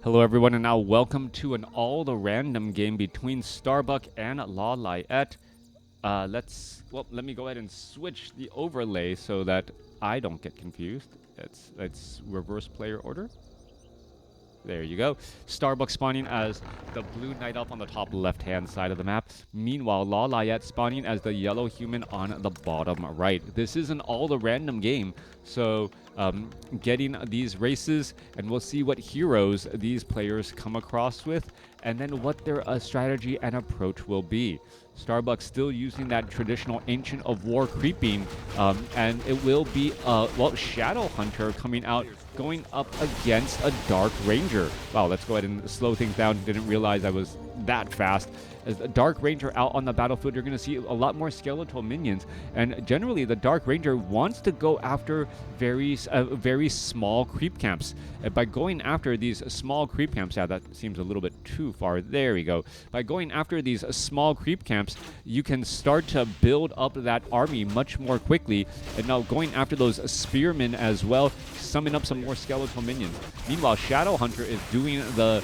Hello everyone, and now welcome to an all-the-random game between Starbuck and LawLiet. Let me go ahead and switch the overlay so that I don't get confused. Let's reverse player order. There you go. Starbuck spawning as the blue knight up on the top left-hand side of the map. Meanwhile, LawLiet spawning as the yellow human on the bottom right. This is an all-the-random game, so getting these races, and we'll see what heroes these players come across with, and then what their strategy and approach will be. Starbuck still using that traditional Ancient of War creeping, and it will be Shadow Hunter coming out, going up against a Dark Ranger. Wow, let's go ahead and slow things down. Didn't realize I was that fast. As the Dark Ranger out on the battlefield, you're going to see a lot more skeletal minions, and generally the Dark Ranger wants to go after very small creep camps. By going after these small creep camps, yeah, that seems a little bit too far. There we go. By going after these small creep camps, you can start to build up that army much more quickly, and now going after those spearmen as well, summon up some more skeletal minions. Meanwhile, Shadow Hunter is doing the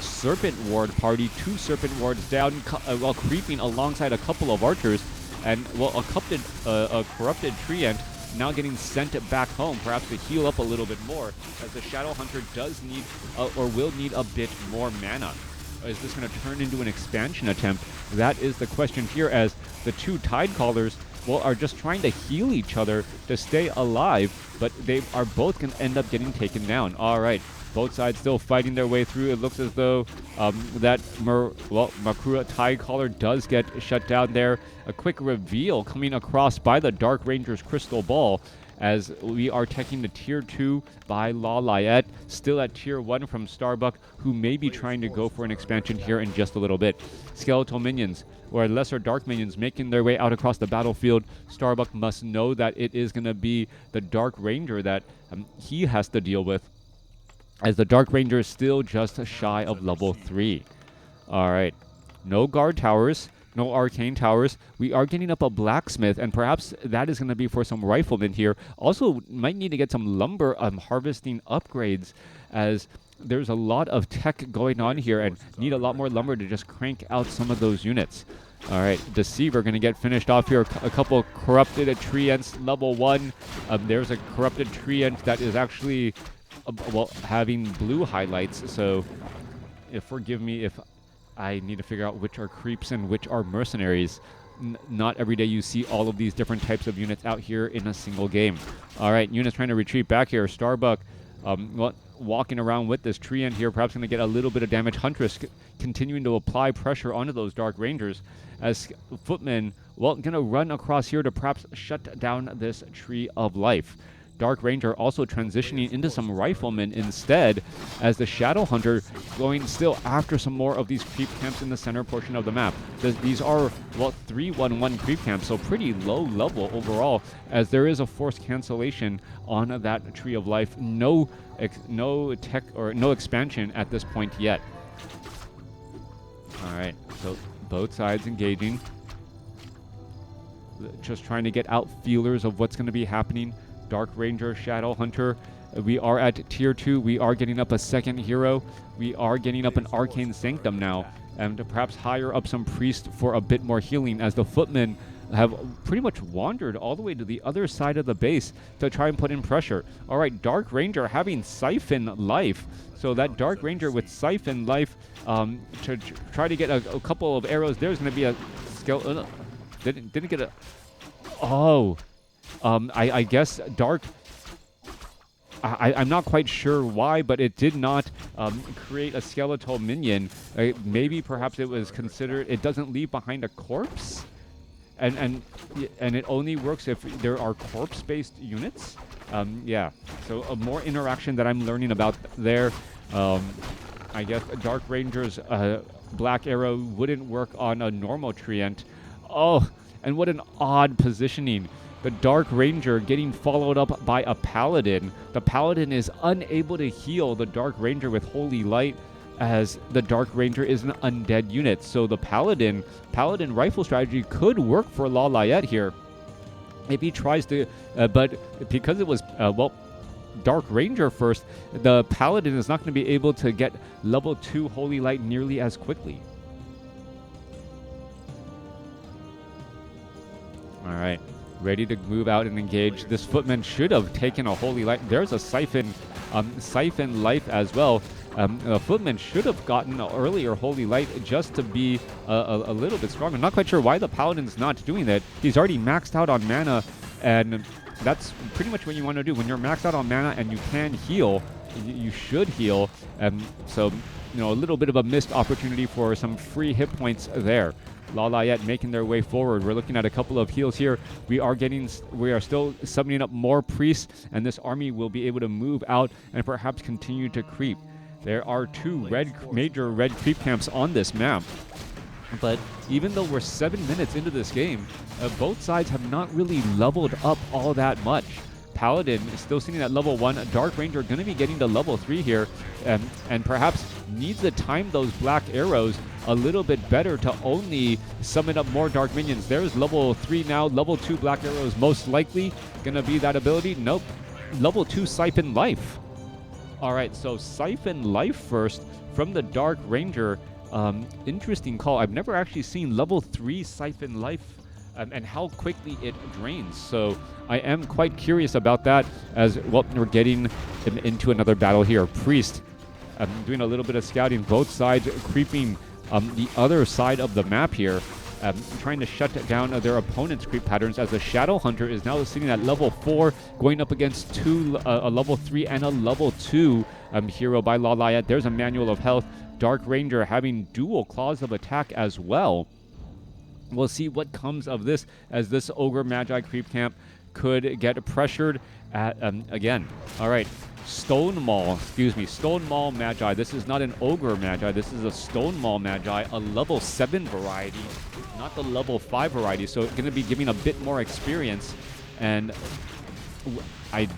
Serpent Ward party, 2 Serpent Wards down while creeping alongside a couple of archers, and a corrupted treant now getting sent back home, perhaps to heal up a little bit more, as the Shadow Hunter does need or will need a bit more mana. Is this going to turn into an expansion attempt? That is the question here, as the 2 Tide Callers are just trying to heal each other to stay alive, but they are both going to end up getting taken down. All right. Both sides still fighting their way through. It looks as though Makura Tide Caller does get shut down there. A quick reveal coming across by the Dark Ranger's Crystal Ball, as we are taking the Tier 2 by LawLiet, still at Tier 1 from Starbuck, who may be trying to go for an expansion here in just a little bit. Skeletal minions, or lesser dark minions, making their way out across the battlefield. Starbuck must know that it is going to be the Dark Ranger that he has to deal with, as the Dark Ranger is still just shy of level 3. Alright, no guard towers, no arcane towers. We are getting up a blacksmith, and perhaps that is going to be for some riflemen here. Also, might need to get some lumber harvesting upgrades, as there's a lot of tech going on here and need a lot more lumber to just crank out some of those units. Alright, Deceiver going to get finished off here. A couple corrupted treants, level 1. There's a corrupted treant that is actually having blue highlights, so forgive me if I need to figure out which are creeps and which are mercenaries. Not every day you see all of these different types of units out here in a single game. Alright, units trying to retreat back here. Starbuck walking around with this treant here, perhaps going to get a little bit of damage. Huntress continuing to apply pressure onto those Dark Rangers, as Footmen going to run across here to perhaps shut down this Tree of Life. Dark Ranger also transitioning into some riflemen instead, as the Shadow Hunter going still after some more of these creep camps in the center portion of the map. These are 3-1-1 creep camps, so pretty low level overall, as there is a force cancellation on that Tree of Life. No tech or no expansion at this point yet. All right, so both sides engaging, just trying to get out feelers of what's going to be happening. Dark Ranger, Shadow Hunter. We are at Tier 2. We are getting up a second hero. We are getting up an Arcane Sanctum now, and to perhaps hire up some Priest for a bit more healing, as the Footmen have pretty much wandered all the way to the other side of the base to try and put in pressure. All right, Dark Ranger having Siphon Life. So that Dark Ranger with Siphon Life to try to get a couple of arrows. There's going to be a skeleton. Didn't get a... Oh... I guess Dark... I'm not quite sure why, but it did not create a skeletal minion. Maybe perhaps it was considered... It doesn't leave behind a corpse? And it only works if there are corpse-based units? Yeah, so more interaction that I'm learning about there. I guess Dark Ranger's Black Arrow wouldn't work on a normal treant. Oh, and what an odd positioning. The Dark Ranger getting followed up by a Paladin. The Paladin is unable to heal the Dark Ranger with Holy Light, as the Dark Ranger is an undead unit. So the Paladin rifle strategy could work for LawLiet here if he tries to, but because it was, Dark Ranger first, the Paladin is not going to be able to get level 2 Holy Light nearly as quickly. All right, ready to move out and engage. This Footman should have taken a Holy Light. There's a Siphon Life as well. The Footman should have gotten an earlier Holy Light just to be a little bit stronger. Not quite sure why the Paladin's not doing that. He's already maxed out on mana, and that's pretty much what you want to do. When you're maxed out on mana and you can heal, you should heal. So, you know, a little bit of a missed opportunity for some free hit points there. LawLiet making their way forward. We're looking at a couple of heals here. We are still summoning up more priests, and this army will be able to move out and perhaps continue to creep. There are two major red creep camps on this map. But even though we're 7 minutes into this game, both sides have not really leveled up all that much. Paladin is still sitting at level 1. Dark Ranger going to be getting to level 3 here, and perhaps needs to time those black arrows a little bit better to only summon up more dark minions. There's level 3 now. Level 2 black arrows most likely going to be that ability. Nope. Level 2 Siphon Life. All right, so Siphon Life first from the Dark Ranger. Interesting call. I've never actually seen level 3 Siphon Life and how quickly it drains. So I am quite curious about that, as well. We're getting into another battle here. Priest doing a little bit of scouting. Both sides creeping the other side of the map here, trying to shut down their opponent's creep patterns, as the Shadow Hunter is now sitting at level 4, going up against a level 3 and a level 2 hero by LawLiet. There's a Manual of Health. Dark Ranger having dual claws of attack as well. We'll see what comes of this, as this Ogre Magi creep camp could get pressured at, again. All right, Stone Maul Magi. This is not an Ogre Magi. This is a Stone Maul Magi, a level 7 variety, not the level 5 variety. So it's going to be giving a bit more experience. And I'm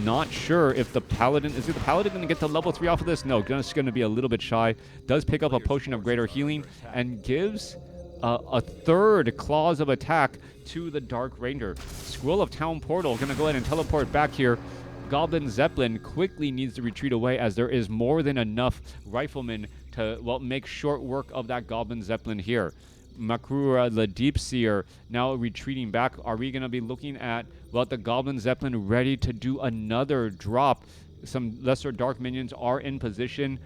not sure if the Paladin... Is the Paladin going to get to level 3 off of this? No, just going to be a little bit shy. Does pick up a Potion of Greater Healing and gives a third Claws of Attack to the Dark Ranger. Scroll of Town Portal going to go ahead and teleport back here. Goblin Zeppelin quickly needs to retreat away, as there is more than enough riflemen to, well, make short work of that Goblin Zeppelin here. Makrura, the Deep Seer, now retreating back. Are we going to be looking at, well, the Goblin Zeppelin ready to do another drop? Some lesser dark minions are in position.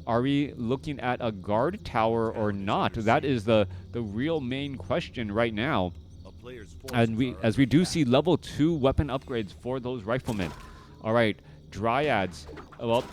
Are we looking at a guard tower or not? That is the real main question right now. And as we do see level 2 weapon upgrades for those riflemen. All right, Dryads. Well,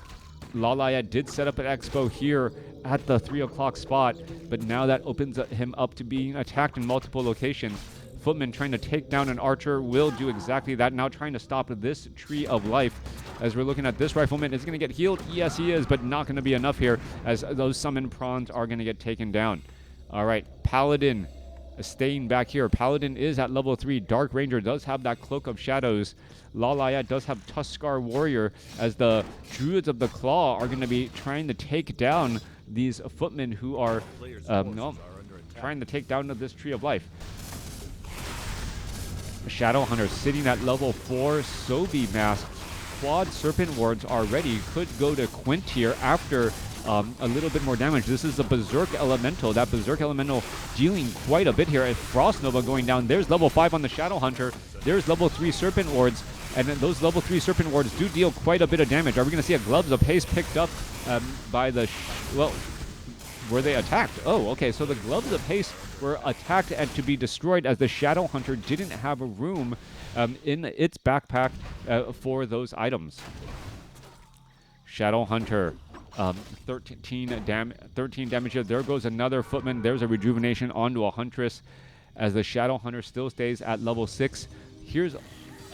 LawLiet did set up an expo here at the 3 o'clock spot, but now that opens him up to being attacked in multiple locations. Footman trying to take down an archer will do exactly that. Now trying to stop this Tree of Life. As we're looking at this rifleman, is going to get healed. Yes, he is, but not going to be enough here, as those summon prawns are going to get taken down. All right, Paladin staying back here. Paladin is at level 3. Dark Ranger does have that Cloak of Shadows. LawLiet does have Tuskar Warrior, as the Druids of the Claw are going to be trying to take down these footmen who are trying to take down this Tree of Life. Shadow Hunter sitting at level 4. Sobi Mask. Quad Serpent Wards are ready. Could go to Quint here after a little bit more damage. This is the Berserk Elemental. That Berserk Elemental dealing quite a bit here. And Frost Nova going down. There's level 5 on the Shadow Hunter. There's level 3 Serpent Wards. And then those level 3 Serpent Wards do deal quite a bit of damage. Are we going to see a Gloves of Haste picked up by the... well, were they attacked? Oh, okay. So the Gloves of Haste were attacked and to be destroyed, as the Shadow Hunter didn't have a room in its backpack for those items. Shadow Hunter, 13 damage here. There goes another footman. There's a rejuvenation onto a Huntress, as the Shadow Hunter still stays at level 6. Here's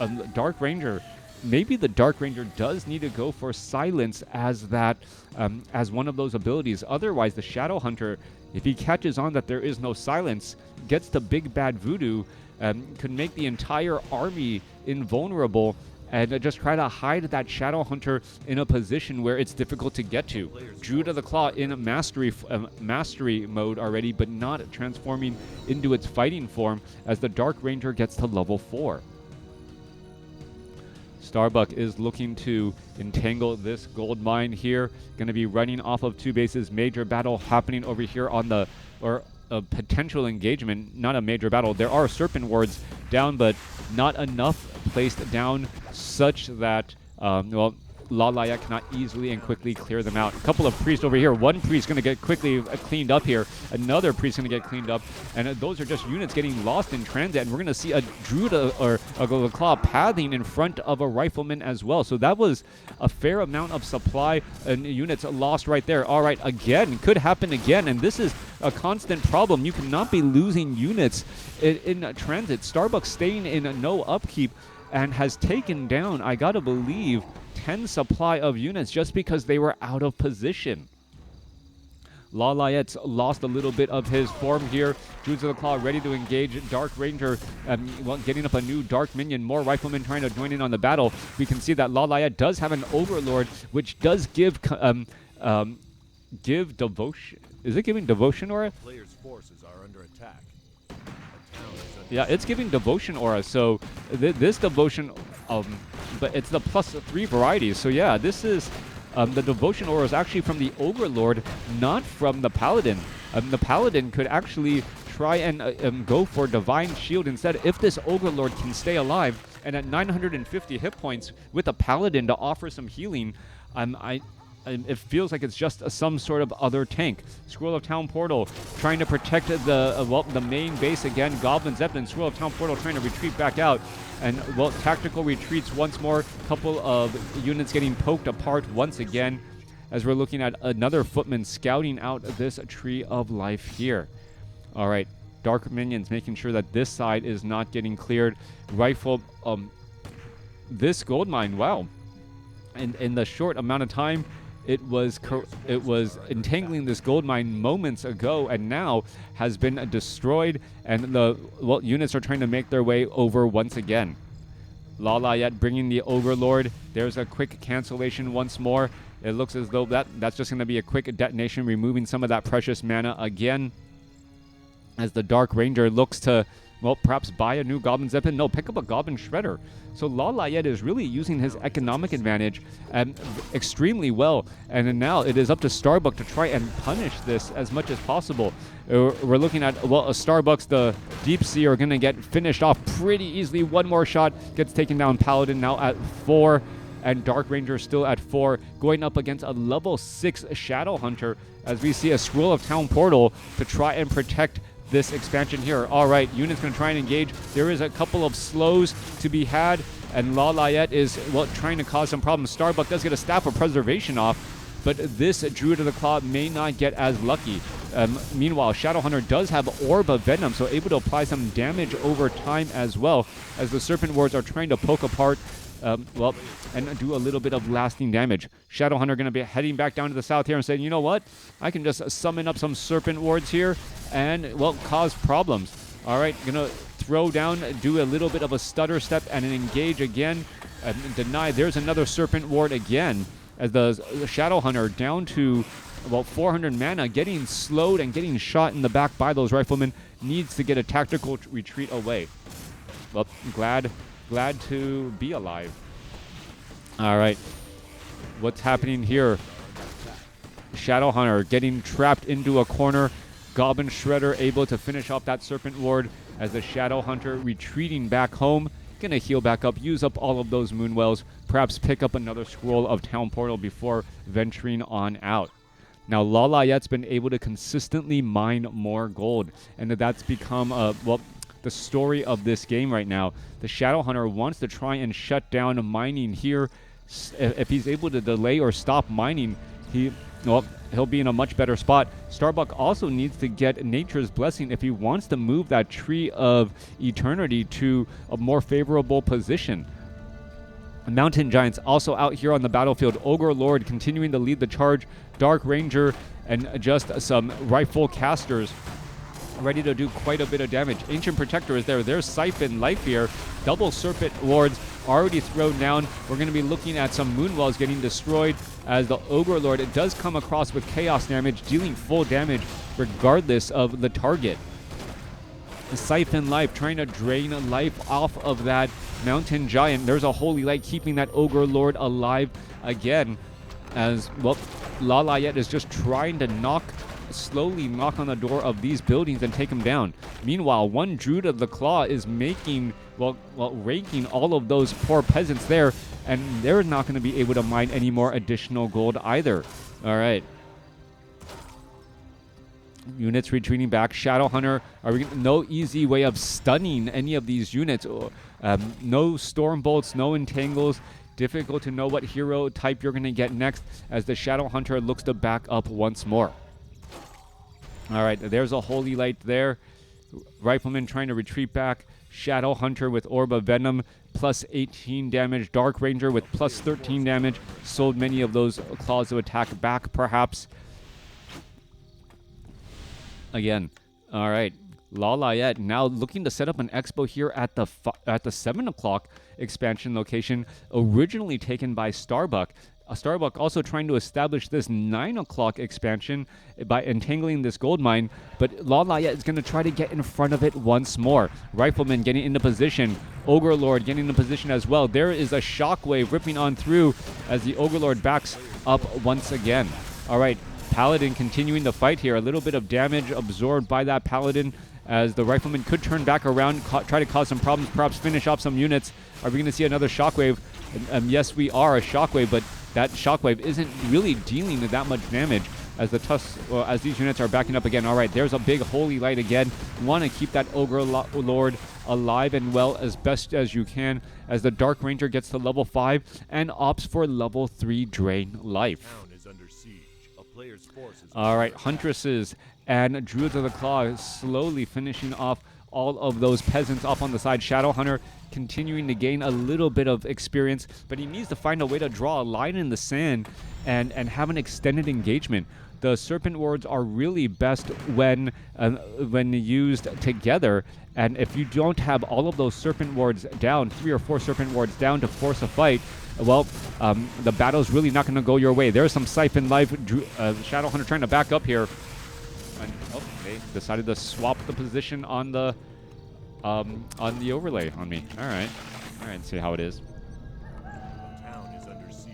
a Dark Ranger. Maybe the Dark Ranger does need to go for Silence as that, as one of those abilities. Otherwise, the Shadow Hunter, if he catches on that there is no Silence, gets the Big Bad Voodoo, could make the entire army invulnerable, and just try to hide that Shadow Hunter in a position where it's difficult to get to. Druid of the Claw in mastery mode already, but not transforming into its fighting form, as the Dark Ranger gets to level 4. Starbuck is looking to entangle this gold mine here. Going to be running off of 2 bases. Major battle happening over here on the, or a potential engagement, not a major battle. There are serpent wards down, but not enough placed down such that, well, LawLiet cannot easily and quickly clear them out. A couple of priests over here. One priest going to get quickly cleaned up here. Another priest going to get cleaned up. And those are just units getting lost in transit. And we're going to see a druid or a claw pathing in front of a rifleman as well. So that was a fair amount of supply and units lost right there. All right, again, could happen again. And this is a constant problem. You cannot be losing units in transit. Starbuck staying in no upkeep and has taken down, I gotta believe, 10 supply of units just because they were out of position. LawLiet's lost a little bit of his form here. Druids of the Claw ready to engage. Dark Ranger well, getting up a new Dark Minion. More Riflemen trying to join in on the battle. We can see that LawLiet does have an Overlord, which does give devotion. Is it giving devotion aura? Players' forces are under attack. Yeah, it's giving devotion aura. So this devotion, but it's the +3 varieties. So yeah, this is the devotion aura is actually from the Overlord, not from the Paladin. The Paladin could actually try and go for Divine Shield instead if this Overlord can stay alive. And at 950 hit points with a Paladin to offer some healing, it feels like it's just some sort of other tank. Scroll of Town Portal trying to protect the main base again. Goblin Zeppelin. Scroll of Town Portal trying to retreat back out. And, well, tactical retreats once more. Couple of units getting poked apart once again as we're looking at another footman scouting out this Tree of Life here. All right. Dark Minions making sure that this side is not getting cleared. Rifle. This gold mine, wow. In the short amount of time, it was entangling this gold mine moments ago, and now has been destroyed, and the units are trying to make their way over once again. LawLiet bringing the Overlord. There's a quick cancellation once more. It looks as though that's just going to be a quick detonation, removing some of that precious mana again, as the Dark Ranger looks to, well, perhaps buy a new Goblin Zeppelin. No, pick up a Goblin Shredder. So LawLiet is really using his economic advantage extremely well. And then now it is up to Starbuck to try and punish this as much as possible. We're looking at, well, Starbucks, the Deep Sea, are going to get finished off pretty easily. One more shot gets taken down. Paladin now at 4. And Dark Ranger still at 4, going up against a level 6 Shadow Hunter as we see a Scroll of Town Portal to try and protect this expansion here. All right, unit's going to try and engage. There is a couple of slows to be had, and LawLiet is, well, trying to cause some problems. Starbuck does get a Staff of Preservation off, but this Druid of the Claw may not get as lucky. Meanwhile, Shadowhunter does have Orb of Venom, so able to apply some damage over time as well, as the Serpent Wards are trying to poke apart, well, and do a little bit of lasting damage. Shadowhunter going to be heading back down to the south here and saying, you know what? I can just summon up some Serpent Wards here and, well, cause problems. All right, going to throw down, do a little bit of a stutter step and an engage again. Deny. There's another Serpent Ward again, as the Shadowhunter down to about 400 mana, getting slowed and getting shot in the back by those riflemen, needs to get a tactical retreat away. Well, glad to be alive. All right, what's happening here? Shadowhunter getting trapped into a corner. Goblin Shredder able to finish off that Serpent Ward as the Shadowhunter retreating back home. Gonna heal back up, use up all of those Moonwells, perhaps pick up another Scroll of Town Portal before venturing on out. Now, LawLiet's been able to consistently mine more gold, and that's become, well, the story of this game right now. The Shadowhunter wants to try and shut down mining here. If he's able to delay or stop mining, he'll be in a much better spot. Starbuck also needs to get Nature's Blessing if he wants to move that Tree of Eternity to a more favorable position. Mountain Giants also out here on the battlefield. Ogre Lord continuing to lead the charge. Dark Ranger and just some rifle casters ready to do quite a bit of damage. Ancient Protector is there. There's Siphon Life here. Double Serpent Wards already thrown down. We're going to be looking at some Moonwells getting destroyed as the Ogre Lord, it does come across with Chaos damage, dealing full damage regardless of the target. The Siphon Life trying to drain life off of that Mountain Giant. There's a Holy Light keeping that Ogre Lord alive again. As, well, LawLiet is just trying to slowly knock on the door of these buildings and take them down. Meanwhile, one Druid of the Claw is raking all of those poor peasants there, and they're not going to be able to mine any more additional gold either. All right. Units retreating back. Shadow Hunter, no easy way of stunning any of these units. No Storm Bolts, no Entangles. Difficult to know what hero type you're going to get next as the Shadow Hunter looks to back up once more. All right, there's a Holy Light there. Rifleman trying to retreat back. Shadow Hunter with Orb of Venom, plus 18 damage. Dark Ranger with plus 13 damage. Sold many of those claws of attack back, perhaps. Again, all right. LawLiet now looking to set up an expo here at the 7 o'clock expansion location, originally taken by Starbuck. Starbuck also trying to establish this 9 o'clock expansion by entangling this gold mine, but LawLiet is going to try to get in front of it once more. Rifleman getting into position. Ogre Lord getting into position as well. There is a shockwave ripping on through as the Ogre Lord backs up once again. All right, Paladin continuing the fight here. A little bit of damage absorbed by that Paladin as the Rifleman could turn back around, try to cause some problems, perhaps finish off some units. Are we going to see another shockwave? Yes, we are, a shockwave, but that shockwave isn't really dealing that much damage as as these units are backing up again. All right, there's a big Holy Light again. Want to keep that Ogre Lord alive and well as best as you can as the Dark Ranger gets to level 5 and opts for level 3 Drain Life. Town is under siege. A player's force is All right, Huntresses and Druids of the Claw slowly finishing off all of those peasants up on the side. Shadow Hunter continuing to gain a little bit of experience, but he needs to find a way to draw a line in the sand and have an extended engagement. The Serpent Wards are really best when used together, and if you don't have all of those Serpent Wards down, 3 or 4 Serpent Wards down to force a fight, well, the battle's really not going to go your way. There's some Siphon Life. Shadow Hunter trying to back up here. And, they decided to swap the position on the overlay on me. All right, see how it is. town is under siege.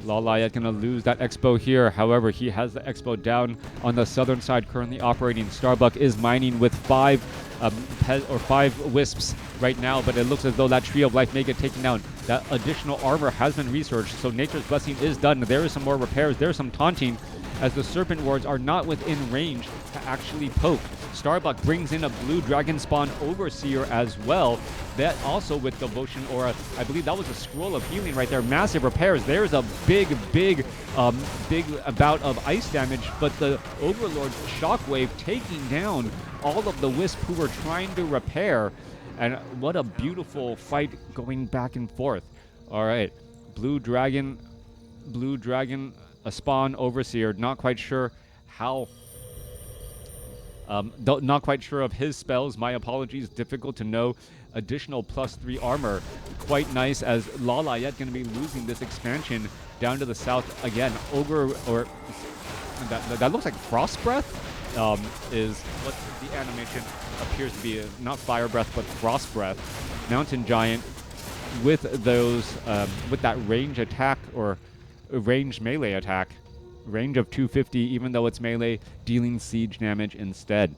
LawLiet gonna lose that expo here. However, he has the expo down on the southern side currently operating. Starbuck is mining with 5 wisps right now, but it looks as though that Tree of Life may get taken down. That additional armor has been researched, so Nature's Blessing is done. There is some more repairs. There's some taunting as the Serpent Wards are not within range to actually poke. Starbuck brings in a blue dragon spawn Overseer as well. That also with Devotion Aura. I believe that was a scroll of healing right there. Massive repairs. There's a big bout of ice damage, but the Overlord's Shockwave taking down all of the Wisp who were trying to repair. And what a beautiful fight going back and forth. All right, blue dragon, a spawn Overseer. Not quite sure how. Not quite sure of his spells. My apologies. Difficult to know. Additional +3 armor. Quite nice as LawLiet going to be losing this expansion down to the south again. Ogre, or that looks like Frost Breath, is what the animation appears to be. Not Fire Breath, but Frost Breath. Mountain Giant with those, with that range attack or range melee attack. Range of 250, even though it's melee, dealing siege damage instead.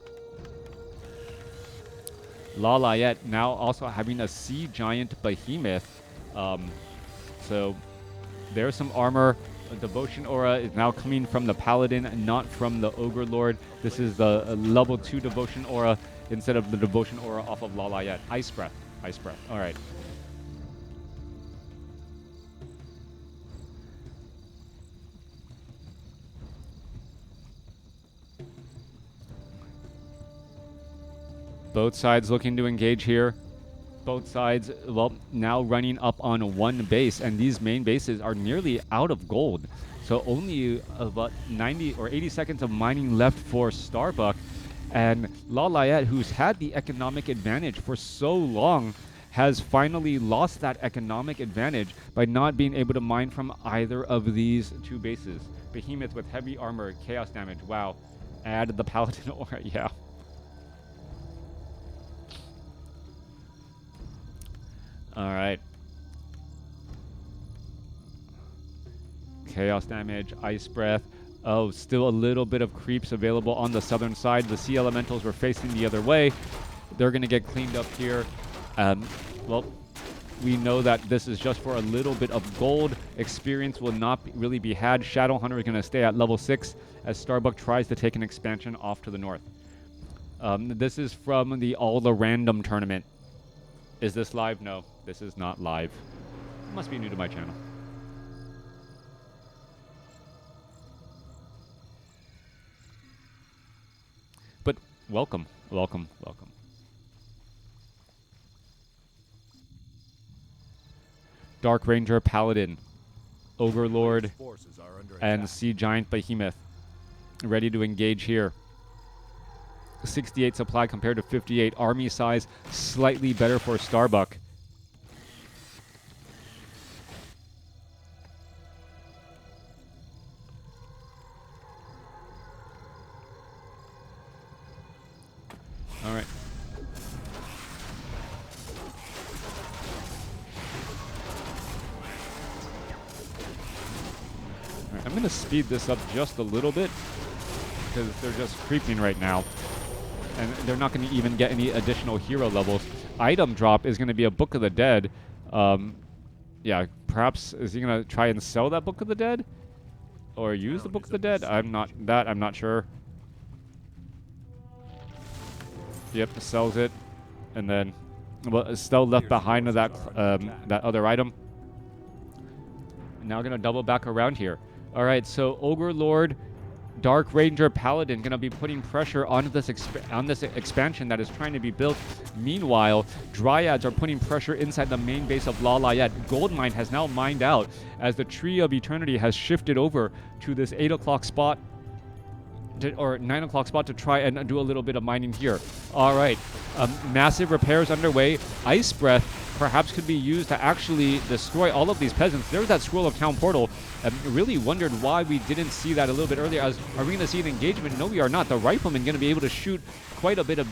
LawLiet now also having a Sea Giant Behemoth. So there's some armor. A Devotion Aura is now coming from the Paladin, not from the Ogre Lord. This is the level 2 Devotion Aura instead of the Devotion Aura off of LawLiet. Ice Breath. All right. Both sides looking to engage here. Both sides, well, now running up on one base, and these main bases are nearly out of gold. So only about 90 or 80 seconds of mining left for Starbuck. And LawLiet, who's had the economic advantage for so long, has finally lost that economic advantage by not being able to mine from either of these 2 bases. Behemoth with heavy armor, chaos damage, wow. Add the Paladin Aura, yeah. All right. Chaos damage, ice breath. Oh, still a little bit of creeps available on the southern side. The sea elementals were facing the other way. They're going to get cleaned up here. Well, we know that this is just for a little bit of gold. Experience will not really be had. Shadowhunter is going to stay at level 6 as Starbuck tries to take an expansion off to the north. This is from the All the Random tournament. Is this live? No, this is not live. Must be new to my channel. But welcome, welcome, welcome. Dark Ranger, Paladin, Ogre Lord, and Sea Giant Behemoth. Ready to engage here. 68 supply compared to 58. Army size slightly better for Starbuck. All right. I'm going to speed this up just a little bit because they're just creeping right now. And they're not going to even get any additional hero levels. Item drop is going to be a Book of the Dead. Yeah, perhaps is he going to try and sell that Book of the Dead? Or use the Book of the Dead? I'm not sure. Yep, sells it. And then, well, it's still left behind of that, that other item. Now going to double back around here. All right, so Ogre Lord, Dark Ranger, Paladin going to be putting pressure on this expansion that is trying to be built. Meanwhile, Dryads are putting pressure inside the main base of LawLiet. Goldmine has now mined out as the Tree of Eternity has shifted over to this 8 o'clock spot, or 9 o'clock spot to try and do a little bit of mining here. All right, massive repairs underway. Ice Breath perhaps could be used to actually destroy all of these peasants. There's that Scroll of Town portal. Really wondered why we didn't see that a little bit earlier. Are we going to see an engagement? No, we are not. The rifleman going to be able to shoot quite a bit.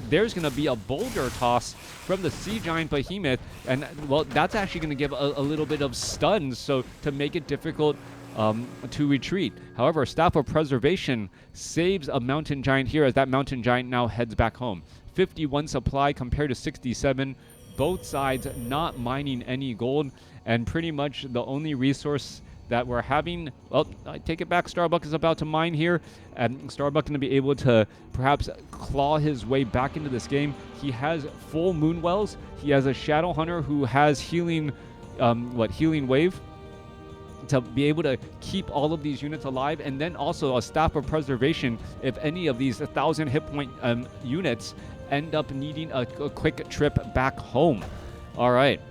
There's going to be a boulder toss from the Sea Giant Behemoth, and well, that's actually going to give a little bit of stuns, so to make it difficult to retreat. However, Staff of Preservation saves a Mountain Giant here as that Mountain Giant now heads back home. 51 supply compared to 67. Both sides not mining any gold, and pretty much the only resource that we're having, well, I take it back, Starbuck is about to mine here, and Starbuck going to be able to perhaps claw his way back into this game. He has full Moon Wells. He has a Shadowhunter who has healing, healing wave, to be able to keep all of these units alive, and then also a Staff of Preservation if any of these 1,000 hit point units end up needing a quick trip back home. All right.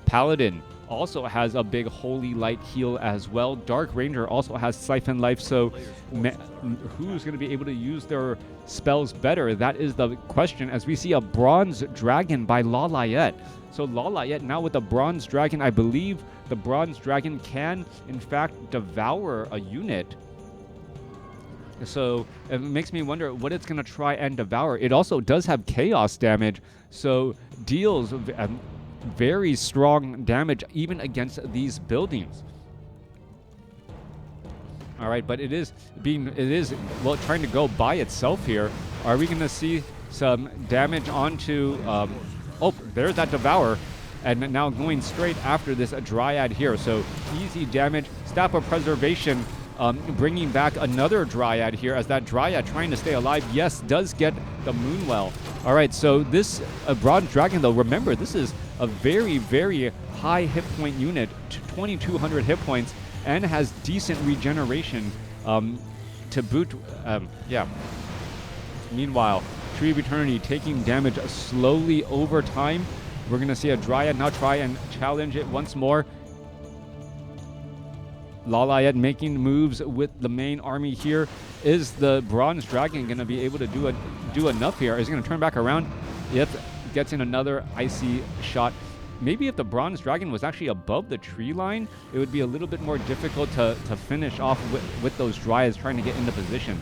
Paladin also has a big Holy Light heal as well. Dark Ranger also has Siphon Life, so who's going to be able to use their spells better? That is the question, as we see a Bronze Dragon by LawLiet. So LawLiet now with the Bronze Dragon, I believe the Bronze Dragon can, in fact, devour a unit. So it makes me wonder what it's going to try and devour. It also does have chaos damage, so deals very strong damage even against these buildings. All right, but it is well trying to go by itself here. Are we going to see some damage onto? Oh, there's that devour, and now going straight after this Dryad here. So easy damage. Staff of Preservation. Bringing back another Dryad here, as that Dryad trying to stay alive, yes, does get the Moonwell. All right, so this Bronze Dragon, though, remember, this is a very, very high hit point unit, 2,200 hit points, and has decent regeneration to boot. Yeah. Meanwhile, Tree of Eternity taking damage slowly over time. We're going to see a Dryad now try and challenge it once more. LawLiet making moves with the main army here. Is the Bronze Dragon going to be able to do enough here? Is he going to turn back around? Yep, gets in another icy shot. Maybe if the Bronze Dragon was actually above the tree line, it would be a little bit more difficult to finish off with those Dryads trying to get into position.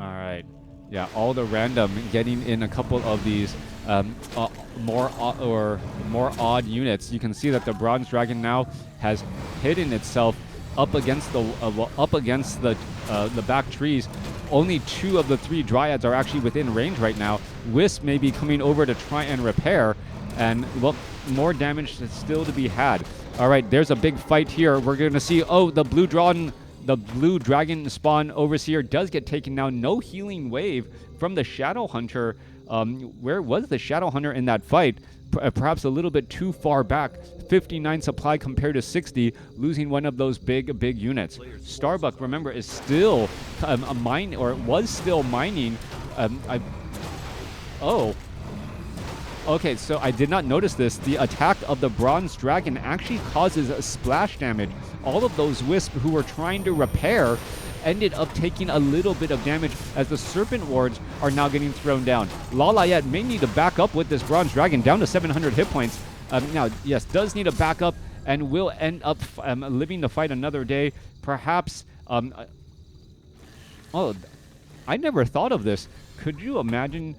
All Yeah, all the random getting in a couple of these more odd units. You can see that the Bronze Dragon now has hidden itself up against the back trees. Only 2 of the 3 Dryads are actually within range right now. Wisp may be coming over to try and repair, and well, more damage is still to be had. All right, there's a big fight here. We're going to see, the blue dragon spawn overseer does get taken down. No healing wave from the Shadow Hunter. Where was the Shadow Hunter in that fight? Perhaps a little bit too far back. 59 supply compared to 60, losing one of those big units. Starbuck, remember, is still was still mining. Okay, so I did not notice this. The attack of the Bronze Dragon actually causes a splash damage. All of those Wisps who were trying to repair ended up taking a little bit of damage as the Serpent Wards are now getting thrown down. LawLiet may need to back up with this Bronze Dragon down to 700 hit points. Now, yes, does need a backup and will end up living to fight another day. Perhaps, I never thought of this. Could you imagine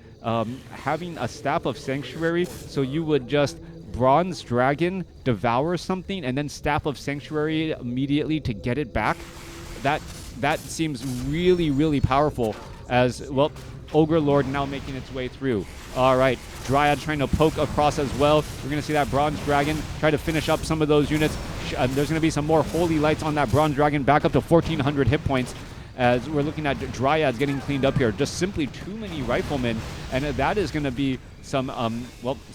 having a Staff of Sanctuary so you would just Bronze Dragon devour something and then Staff of Sanctuary immediately to get it back? That seems really, really powerful as, well, Ogre Lord now making its way through. All right, Dryad trying to poke across as well. We're going to see that Bronze Dragon try to finish up some of those units. There's going to be some more Holy Lights on that Bronze Dragon back up to 1,400 hit points as we're looking at Dryads getting cleaned up here. Just simply too many Riflemen, and that is going to be some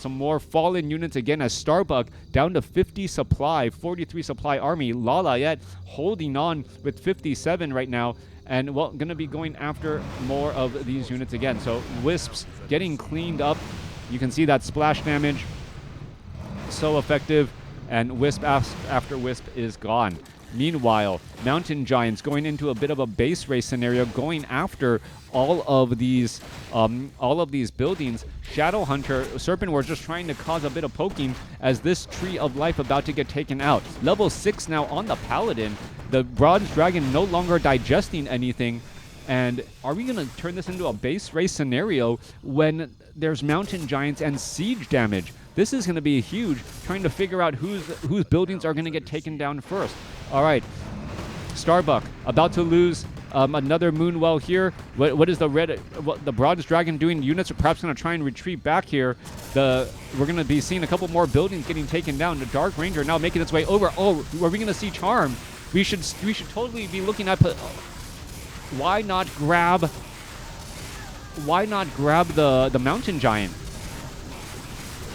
more fallen units again as Starbuck down to 50 supply, 43 supply army. LawLiet holding on with 57 right now, and well, going to be going after more of these units again. So Wisps getting cleaned up. You can see that splash damage, so effective, and Wisp after Wisp is gone. Meanwhile, Mountain Giants going into a bit of a base race scenario, going after all of these buildings. Shadow Hunter, Serpent Wars just trying to cause a bit of poking as this Tree of Life about to get taken out. Level 6 now on the Paladin. The Bronze Dragon no longer digesting anything. And are we going to turn this into a base race scenario when there's Mountain Giants and siege damage? This is going to be huge, trying to figure out whose buildings are going to get taken down first. All right, Starbuck about to lose another Moonwell here. What is the Bronze Dragon doing? Units are perhaps going to try and retreat back here. We're going to be seeing a couple more buildings getting taken down. The Dark Ranger now making its way over. Oh, are we going to see Charm? We should totally be looking at. Why not grab the Mountain Giant?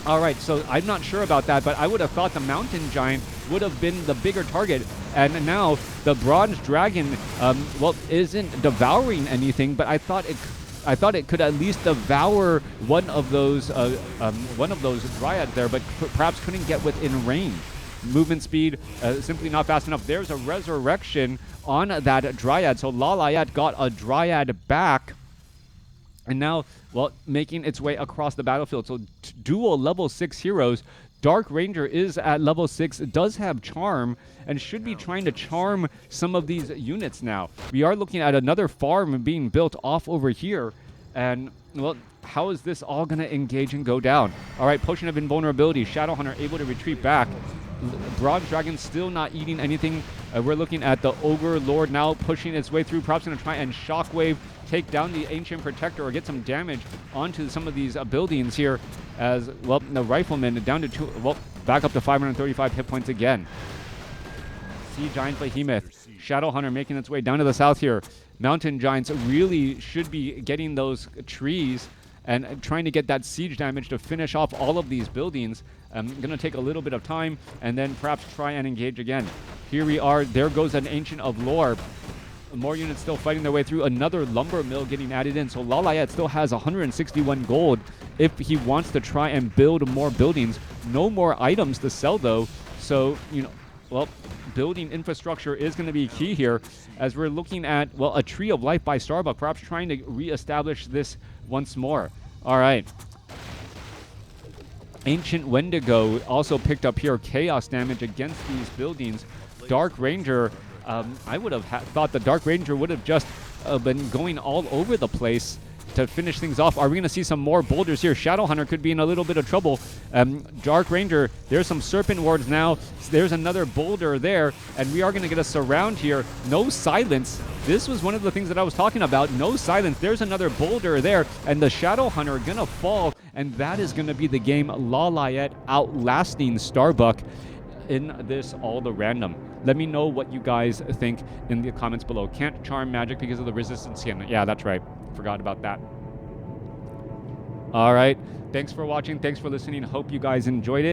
All right, so I'm not sure about that, but I would have thought the Mountain Giant would have been the bigger target. And now the Bronze Dragon, isn't devouring anything, but I thought it could at least devour one of those Dryads there, but perhaps couldn't get within range. Movement speed simply not fast enough. There's a resurrection on that Dryad, so LawLiet got a Dryad back. And now, well, making its way across the battlefield. So dual level 6 heroes. Dark Ranger is at level 6, does have Charm, and should be trying to charm some of these units now. We are looking at another farm being built off over here. And, well, how is this all going to engage and go down? All right, Potion of Invulnerability. Shadow Hunter able to retreat back. Bronze Dragon still not eating anything. We're looking at the Ogre Lord now pushing its way through. Perhaps going to try and Shockwave, take down the Ancient Protector, or get some damage onto some of these buildings here. As, well, the Rifleman down to back up to 535 hit points again. Sea Giant Behemoth. Shadow Hunter making its way down to the south here. Mountain Giants really should be getting those trees and trying to get that siege damage to finish off all of these buildings. Going to take a little bit of time and then perhaps try and engage again. Here we are. There goes an Ancient of Lore. More units still fighting their way through. Another lumber mill getting added in. So LawLiet still has 161 gold if he wants to try and build more buildings. No more items to sell, though. So, building infrastructure is going to be key here as we're looking at, a Tree of Life by Starbuck, perhaps trying to reestablish this once more. All right. Ancient Wendigo also picked up here chaos damage against these buildings. Dark Ranger, I would have thought the Dark Ranger would have just been going all over the place to finish things off. Are we going to see some more boulders here? Shadowhunter could be in a little bit of trouble. Dark Ranger, there's some Serpent Wards now. There's another boulder there, and we are going to get a surround here. No silence. This was one of the things that I was talking about. No silence. There's another boulder there, and the Shadowhunter going to fall, and that is going to be the game. LawLiet outlasting Starbuck in this all the random. Let me know what you guys think in the comments below. Can't charm magic because of the resistance skin. Yeah, that's right. Forgot about that. All right. Thanks for watching. Thanks for listening. Hope you guys enjoyed it.